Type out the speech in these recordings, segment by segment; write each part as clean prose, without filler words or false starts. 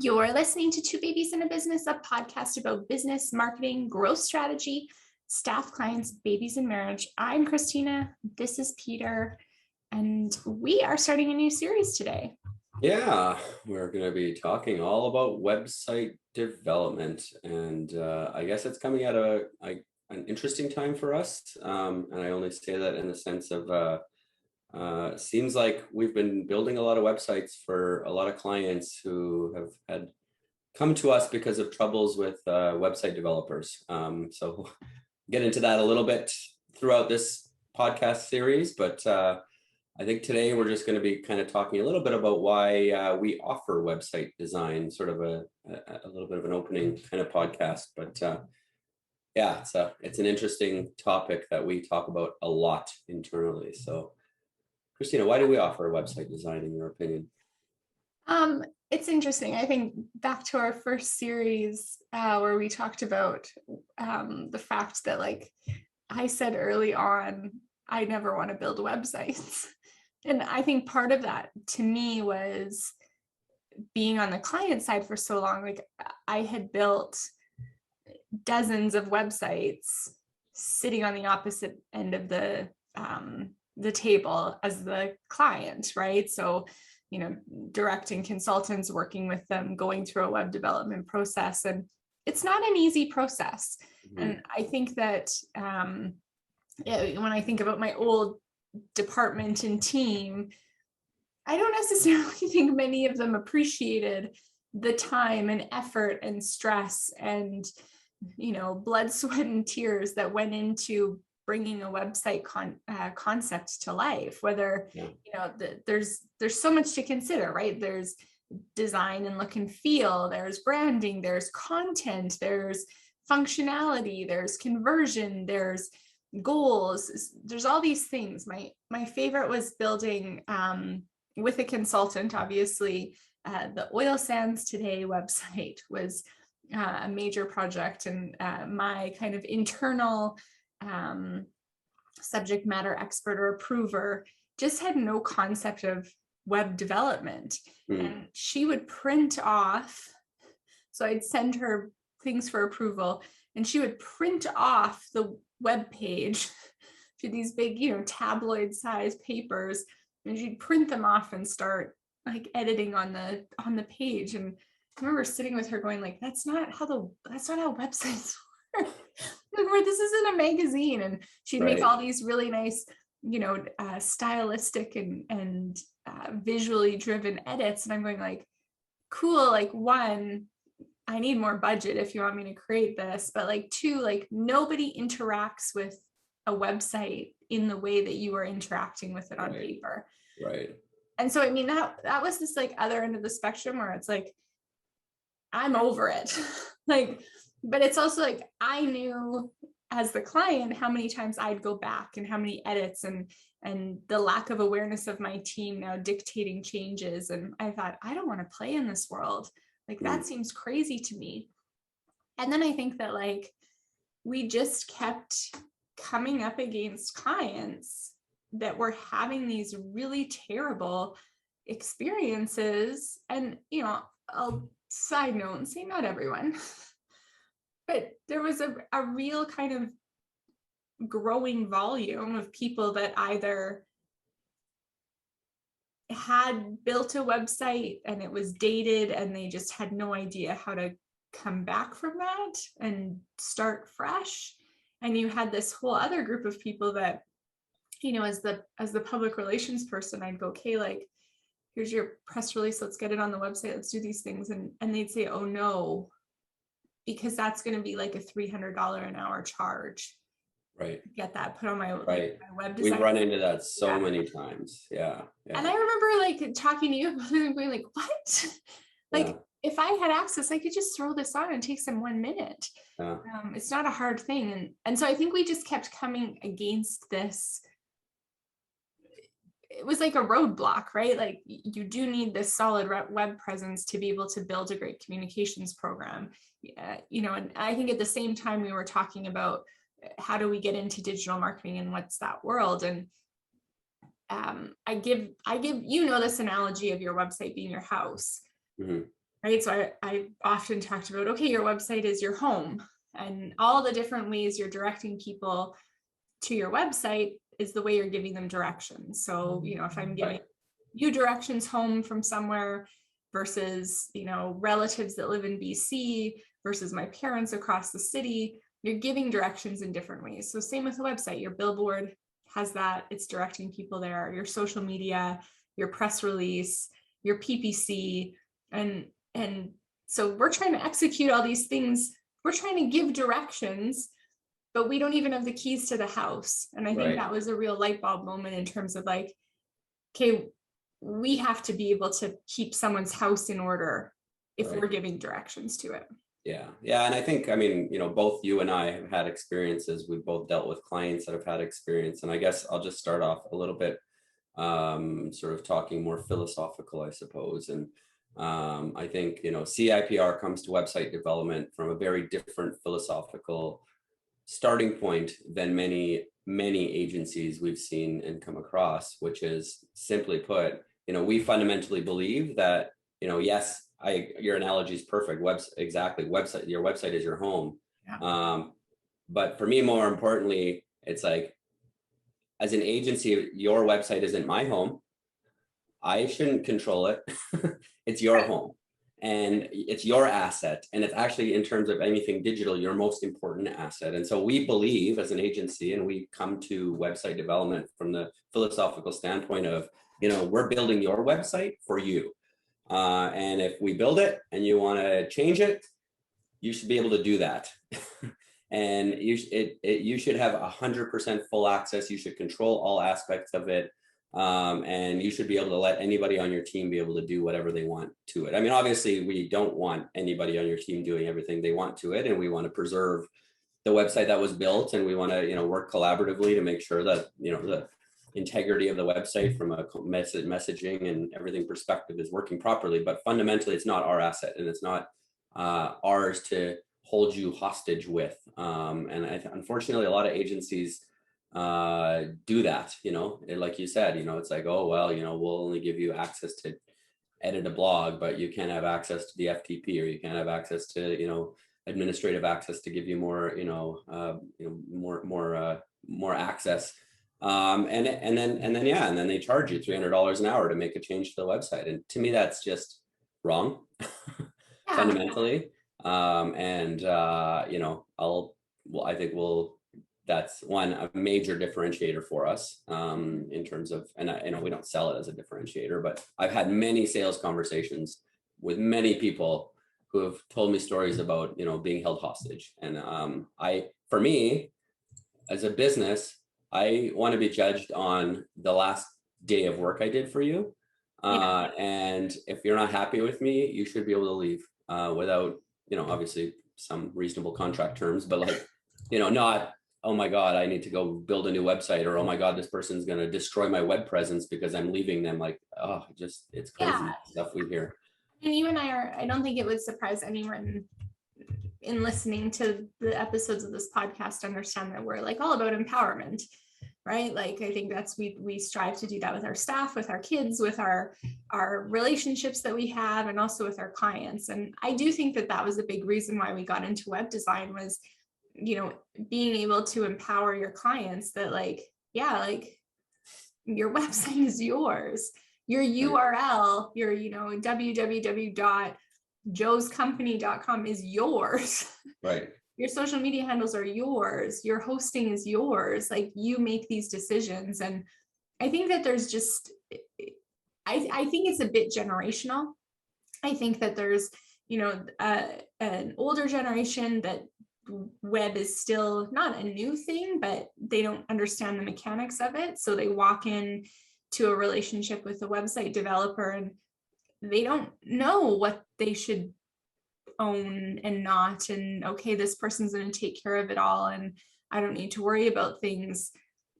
You're listening to Two Babies in a Business, a podcast about business, marketing, growth strategy, staff, clients, babies, and marriage. I'm Christina. This is Peter. And we are starting a new series today. Yeah, we're going to be talking all about website development. And I guess it's coming at an interesting time for us. And I only say that in the sense of seems like we've been building a lot of websites for a lot of clients who have had come to us because of troubles with website developers. So get into that a little bit throughout this podcast series, but I think today we're just going to be kind of talking a little bit about why we offer website design, sort of a little bit of an opening kind of podcast. But yeah, it's an interesting topic that we talk about a lot internally. So Christina, why do we offer website design in your opinion? It's interesting. I think back to our first series where we talked about the fact that, like I said early on, I never want to build websites. And I think part of that to me was being on the client side for so long. Like I had built dozens of websites sitting on the opposite end of the table as the client, right? So, directing consultants, working with them, going through a web development process. And it's not an easy process. Mm-hmm. And I think that when I think about my old department and team, I don't necessarily think many of them appreciated the time and effort and stress and, blood, sweat, and tears that went into bringing a website concept to life. Whether, there's so much to consider, right? There's design and look and feel, there's branding, there's content, there's functionality, there's conversion, there's goals, there's all these things. My favorite was building with a consultant, obviously. The Oil Sands Today website was a major project, and my kind of internal subject matter expert or approver just had no concept of web development. And she would print off, so I'd send her things for approval, and she would print off the web page to these big, tabloid size papers, and she'd print them off and start like editing on the page. And I remember sitting with her going like, that's not how websites work. Like, this isn't a magazine. And she'd make all these really nice, stylistic and visually driven edits. And I'm going like, cool. Like, one, I need more budget if you want me to create this, but like two, like nobody interacts with a website in the way that you are interacting with it on paper. Right. And so, I mean, that was this like other end of the spectrum where it's like, I'm over it. Like, but it's also like, I knew as the client how many times I'd go back and how many edits and the lack of awareness of my team now dictating changes. And I thought, I don't want to play in this world. Like, that seems crazy to me. And then I think that like, we just kept coming up against clients that were having these really terrible experiences. And, I'll side note and say not everyone, but there was a real kind of growing volume of people that either had built a website and it was dated and they just had no idea how to come back from that and start fresh. And you had this whole other group of people that, as the public relations person, I'd go, okay, like, here's your press release, let's get it on the website, let's do these things. And they'd say, oh no, because that's going to be like a $300 an hour charge. Right. Get that put on my web We've design. run into that so many times. Yeah. And I remember like talking to you about it and going like, what? Like, if I had access, I could just throw this on and it takes them 1 minute. It's not a hard thing. And so I think we just kept coming against this. It was like a roadblock, right? Like, you do need this solid web presence to be able to build a great communications program. And I think at the same time we were talking about how do we get into digital marketing and what's that world? And I give this analogy of your website being your house. Mm-hmm. right? So I often talked about, okay, your website is your home, and all the different ways you're directing people to your website is the way you're giving them directions. So, if I'm giving Right. you directions home from somewhere versus, relatives that live in BC versus my parents across the city, you're giving directions in different ways. So same with the website, your billboard has that, it's directing people there, your social media, your press release, your PPC, and so we're trying to execute all these things. We're trying to give directions, but we don't even have the keys to the house. And I think that was a real light bulb moment in terms of like, okay, we have to be able to keep someone's house in order if we're giving directions to it. Yeah. Yeah. And I think, I mean, both you and I have had experiences. We've both dealt with clients that have had experience. And I guess I'll just start off a little bit, sort of talking more philosophical, I suppose. And I think, CIPR comes to website development from a very different philosophical starting point than many agencies we've seen and come across, which is, simply put, we fundamentally believe that, yes, your analogy is perfect. Website, your website is your home. Yeah. But for me, more importantly, it's like, as an agency, your website isn't my home. I shouldn't control it. It's your home and it's your asset. And it's actually, in terms of anything digital, your most important asset. And so we believe as an agency, and we come to website development from the philosophical standpoint of, we're building your website for you. And if we build it and you want to change it, you should be able to do that. And you should have 100% full access. You should control all aspects of it. And you should be able to let anybody on your team be able to do whatever they want to it. I mean, obviously, we don't want anybody on your team doing everything they want to it, and we want to preserve the website that was built, and we want to, work collaboratively to make sure that, the integrity of the website from a messaging and everything perspective is working properly. But fundamentally, it's not our asset, and it's not ours to hold you hostage with. And unfortunately, a lot of agencies do that, like you said, it's like, oh, well, we'll only give you access to edit a blog, but you can't have access to the FTP, or you can't have access to, administrative access to give you more, more access. And then they charge you $300 an hour to make a change to the website. And to me, that's just wrong. Yeah. Fundamentally. I think that's a major differentiator for us, in terms of, and we don't sell it as a differentiator, but I've had many sales conversations with many people who have told me stories about, being held hostage. And for me, as a business, I want to be judged on the last day of work I did for you. And if you're not happy with me, you should be able to leave without, obviously some reasonable contract terms, but like, not, oh my God, I need to go build a new website, or, oh my God, this person's going to destroy my web presence because I'm leaving them. Like, oh, it's crazy stuff we hear. And you and I don't think it would surprise anyone in listening to the episodes of this podcast to understand that we're like all about empowerment, right? Like, I think that's, we strive to do that with our staff, with our kids, with our relationships that we have, and also with our clients. And I do think that was a big reason why we got into web design, was, being able to empower your clients that like, yeah, like your website is yours, your URL, your, www.joescompany.com is yours. Right. Your social media handles are yours. Your hosting is yours. Like, you make these decisions. And I think that there's just, I think it's a bit generational. I think that there's, an older generation that web is still not a new thing, but they don't understand the mechanics of it. So they walk in to a relationship with a website developer and they don't know what they should own and not. And okay, this person's going to take care of it all, and I don't need to worry about things.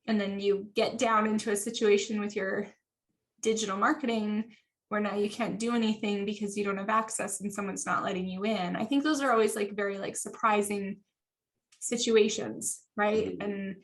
And then you get down into a situation with your digital marketing where now you can't do anything because you don't have access and someone's not letting you in. I think those are always like very like surprising situations, right? Mm-hmm. And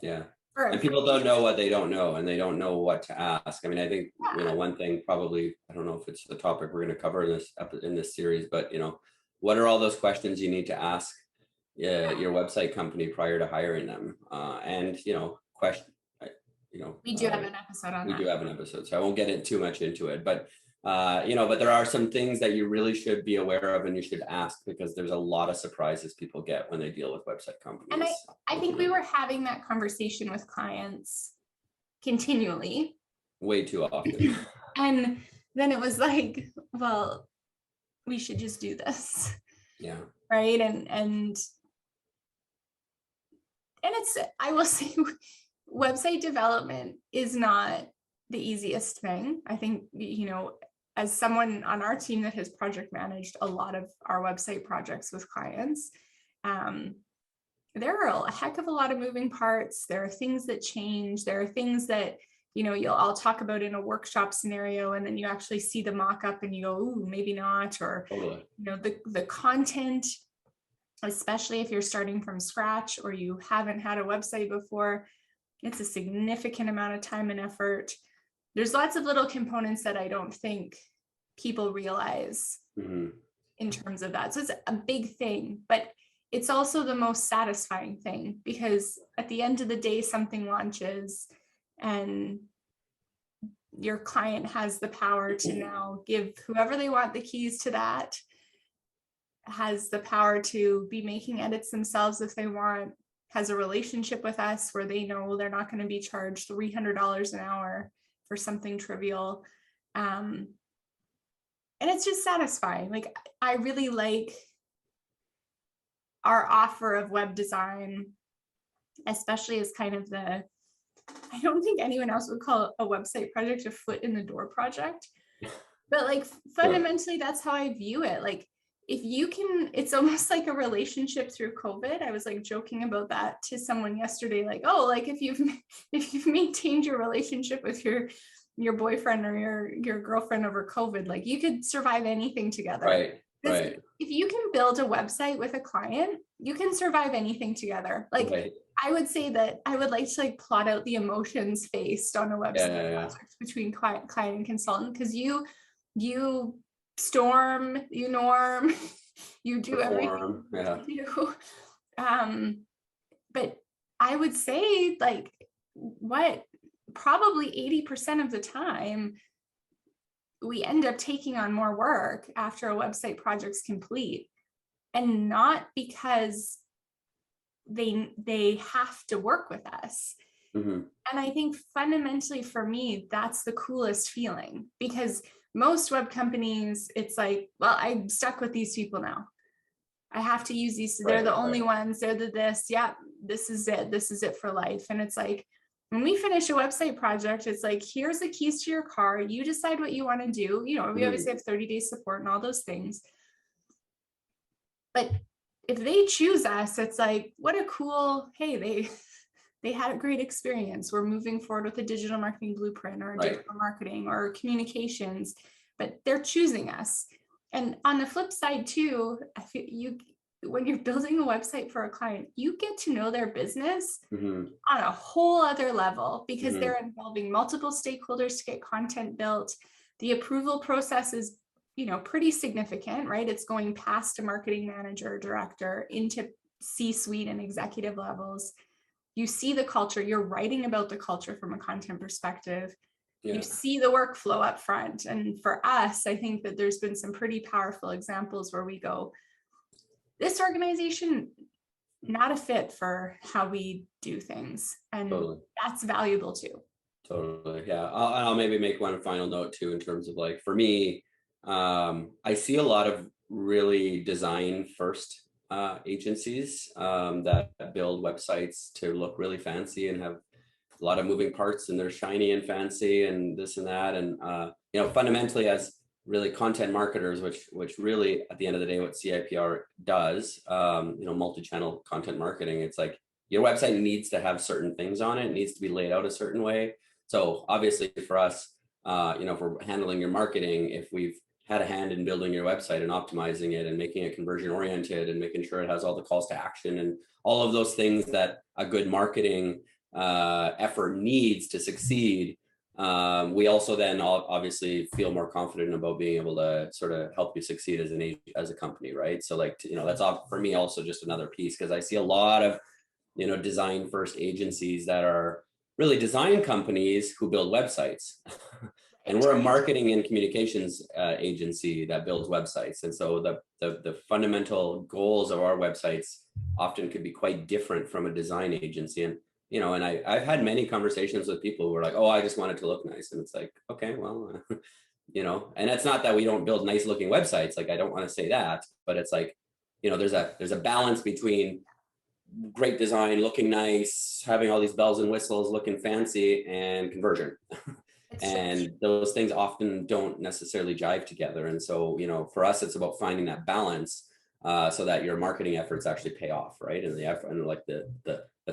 yeah, And people don't know what they don't know, and they don't know what to ask. I mean, I think, Yeah. one thing probably, I don't know if it's the topic we're going to cover in this series, but what are all those questions you need to ask your website company prior to hiring them? And question, I- you know, We do have an episode on we that. do have an episode, so I won't get too much into it, but but there are some things that you really should be aware of and you should ask, because there's a lot of surprises people get when they deal with website companies. And I think we were having that conversation with clients continually. Way too often. And then it was like, well, we should just do this. Yeah. Right. And it's, I will say, website development is not the easiest thing. I think, as someone on our team that has project managed a lot of our website projects with clients, there are a heck of a lot of moving parts. There are things that change. There are things that, you'll all talk about in a workshop scenario, and then you actually see the mock-up and you go, ooh, maybe not. Or, Totally. The content, especially if you're starting from scratch or you haven't had a website before, it's a significant amount of time and effort. There's lots of little components that I don't think people realize in terms of that. So it's a big thing, but it's also the most satisfying thing, because at the end of the day, something launches and your client has the power to now give whoever they want the keys to that, has the power to be making edits themselves if they want, has a relationship with us where they know they're not going to be charged $300 an hour for something trivial. And it's just satisfying. Like, I really like our offer of web design, especially as kind of I don't think anyone else would call a website project a foot in the door project, but like fundamentally, that's how I view it. Like, if you can, it's almost like a relationship through COVID. I was like joking about that to someone yesterday, like, oh, like if you've maintained your relationship with your boyfriend or your girlfriend over COVID, like you could survive anything together. Right. If you can build a website with a client, you can survive anything together. Like, right. I would say that I would like to like plot out the emotions faced on a website project between client and consultant, because you storm, you norm, you do Perform, everything you do. But I would say, like, probably 80% of the time we end up taking on more work after a website project's complete, and not because they have to work with us. And I think fundamentally for me, that's the coolest feeling, because most web companies, it's like, well, I'm stuck with these people now. I have to use these. They're the only ones. They're this. Yeah, this is it. This is it for life. And it's like, when we finish a website project, it's like, here's the keys to your car. You decide what you want to do. We obviously have 30-day support and all those things. But if they choose us, it's like, what a cool, hey, they had a great experience. We're moving forward with a digital marketing blueprint or digital marketing or communications, but they're choosing us. And on the flip side too, I feel when you're building a website for a client, you get to know their business on a whole other level, because they're involving multiple stakeholders to get content built. The approval process is, pretty significant, right? It's going past a marketing manager, director, into C-suite and executive levels. You see the culture, you're writing about the culture from a content perspective. You see the workflow up front. And for us, I think that there's been some pretty powerful examples where we go, this organization, not a fit for how we do things. And that's valuable too. Totally. Yeah. I'll maybe make one final note too, in terms of, like, for me, I see a lot of really design first agencies that build websites to look really fancy and have a lot of moving parts, and they're shiny and fancy and this and that. And, fundamentally, as really content marketers, which really at the end of the day, what CIPR does, multi-channel content marketing, it's like your website needs to have certain things on it. It needs to be laid out a certain way. So obviously for us, if we're handling your marketing, if we've had a hand in building your website and optimizing it and making it conversion oriented and making sure it has all the calls to action and all of those things that a good marketing effort needs to succeed, we also then obviously feel more confident about being able to sort of help you succeed as a company, right? So like, that's for me also just another piece, because I see a lot of design first agencies that are really design companies who build websites. And we're a marketing and communications agency that builds websites. And so the fundamental goals of our websites often could be quite different from a design agency. And and I've had many conversations with people who are like, oh, I just want it to look nice. And it's like, okay, well, and it's not that we don't build nice looking websites. Like, I don't want to say that, but it's like, there's a balance between great design, looking nice, having all these bells and whistles, looking fancy, and conversion. And those things often don't necessarily jive together. And so, for us, it's about finding that balance so that your marketing efforts actually pay off, right? And the effort, and like the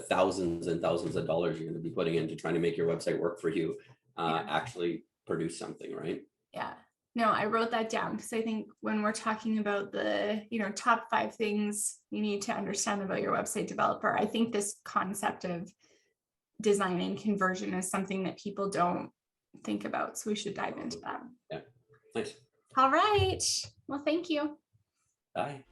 thousands and thousands of dollars you're going to be putting into trying to make your website work for you actually produce something, right? Yeah. No, I wrote that down because I think when we're talking about the, top 5 things you need to understand about your website developer, I think this concept of designing conversion is something that people don't think about. So we should dive into that. Yeah. Nice. All right. Well, thank you. Bye.